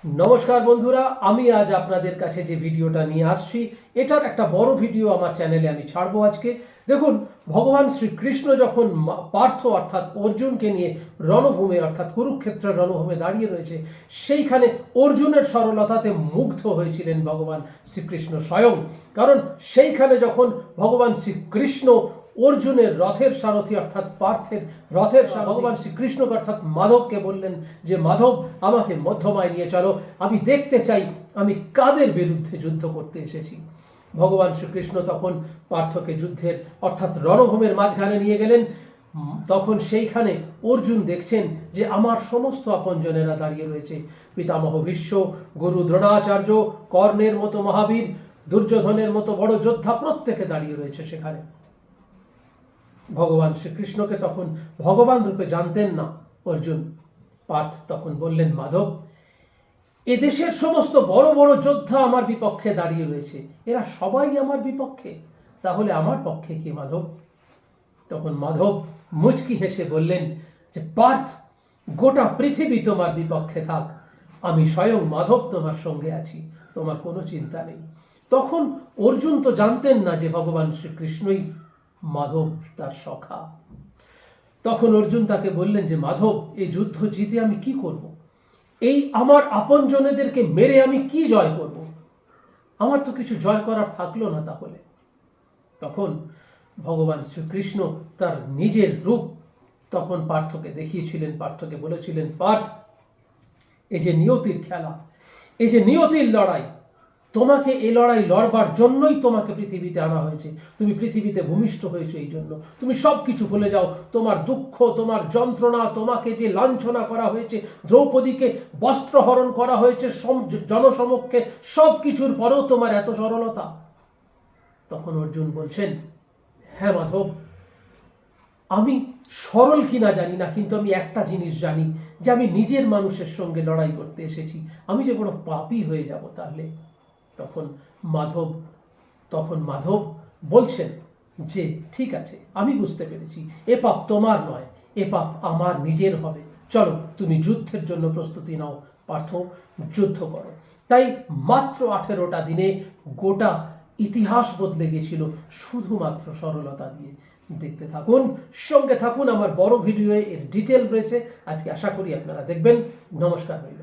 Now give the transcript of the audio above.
নমস্কার বন্ধুরা, আমি আজ আপনাদের কাছে যে ভিডিওটা নিয়ে আসছি এটার একটা বড় ভিডিও আমার চ্যানেলে আমি ছাড়বো আজকে। দেখুন, ভগবান শ্রীকৃষ্ণ যখন পার্থ অর্থাৎ অর্জুনকে নিয়ে রণভূমে অর্থাৎ কুরুক্ষেত্রের রণভূমে দাঁড়িয়ে রয়েছে, সেইখানে অর্জুনের সরলতাতে মুগ্ধ হয়েছিলেন ভগবান শ্রীকৃষ্ণ স্বয়ং। কারণ সেইখানে যখন ভগবান শ্রীকৃষ্ণ অর্জুনের রথের সারথি অর্থাৎ পার্থের রথের ভগবান শ্রীকৃষ্ণ অর্থাৎ মাধবকে বললেন যে মাধব, আমাকে মধ্যমায় নিয়ে চলো, আমি দেখতে চাই আমি কাদের বিরুদ্ধে যুদ্ধ করতে এসেছি। ভগবান শ্রীকৃষ্ণ তখন পার্থকে যুদ্ধের অর্থাৎ রণভূমির মাঝখানে নিয়ে গেলেন। তখন সেইখানে অর্জুন দেখছেন যে আমার সমস্ত আপনজনেরা দাঁড়িয়ে রয়েছে, পিতামহ ভীষ্ম, গুরু দ্রোণাচার্য, কর্ণের মতো মহাবীর, দুর্যোধনের মতো বড় যোদ্ধা প্রত্যেকে দাঁড়িয়ে রয়েছে সেখানে। ভগবান শ্রীকৃষ্ণকে তখন ভগবান রূপে জানতেন না অর্জুন। পার্থ তখন বললেন, মাধব, এদেশের সমস্ত বড় বড় যোদ্ধা আমার বিপক্ষে দাঁড়িয়ে রয়েছে, এরা সবাই আমার বিপক্ষে, তাহলে আমার পক্ষে কি মাধব? তখন মাধব মুচকি হেসে বললেন যে পার্থ, গোটা পৃথিবী তোমার বিপক্ষে থাক, আমি স্বয়ং মাধব তোমার সঙ্গে আছি, তোমার কোনো চিন্তা নেই। তখন অর্জুন তো জানতেন না যে ভগবান শ্রীকৃষ্ণই মাধব তার সখা। তখন অর্জুন তাকে বললেন যে মাধব, এই যুদ্ধ জিতে আমি কি করব? এই আমার আপনজনেদেরকে মেরে আমি কি জয় করব? আমার তো কিছু জয় করার থাকলো না তাহলে। তখন ভগবান শ্রীকৃষ্ণ তার নিজের রূপ তখন পার্থকে দেখিয়েছিলেন, পার্থকে বলেছিলেন, পার্থ, এই যে নিয়তির খেলা, এই যে নিয়তির লড়াই, তোমাকে এই লড়াই লড়বার জন্যই তোমাকে পৃথিবীতে আনা হয়েছে, তুমি পৃথিবীতে ভূমিষ্ঠ হয়েছে এই জন্য। তুমি সব কিছু ভুলে যাও, তোমার দুঃখ, তোমার যন্ত্রণা, তোমাকে যে লাঞ্ছনা করা হয়েছে, দ্রৌপদীকে বস্ত্রহরণ করা হয়েছে জনসমক্ষে, সব কিছুর পরেও তোমার এত সরলতা। তখন অর্জুন বলছেন, হ্যাঁ মাধব, আমি সরল কিনা জানি না, কিন্তু আমি একটা জিনিস জানি যে আমি নিজের মানুষের সঙ্গে লড়াই করতে এসেছি, আমি যে বড় পাপী হয়ে যাব তাহলে। তখন মাধব বলছেন যে ঠিক আছে, আমি বুঝতে পেরেছি, এ পাপ তোমার নয়, এ পাপ আমার নিজের হবে, চলো তুমি যুদ্ধের জন্য প্রস্তুতি নাও পার্থ, যুদ্ধ করো। তাই মাত্র 18টা দিনে গোটা ইতিহাস বদলে গেছিল শুধুমাত্র সরলতা দিয়ে। দেখতে থাকুন, সঙ্গে থাকুন, আমার বড় ভিডিও এর ডিটেল রয়েছে, আজকে আশা করি আপনারা দেখবেন। নমস্কার রইল।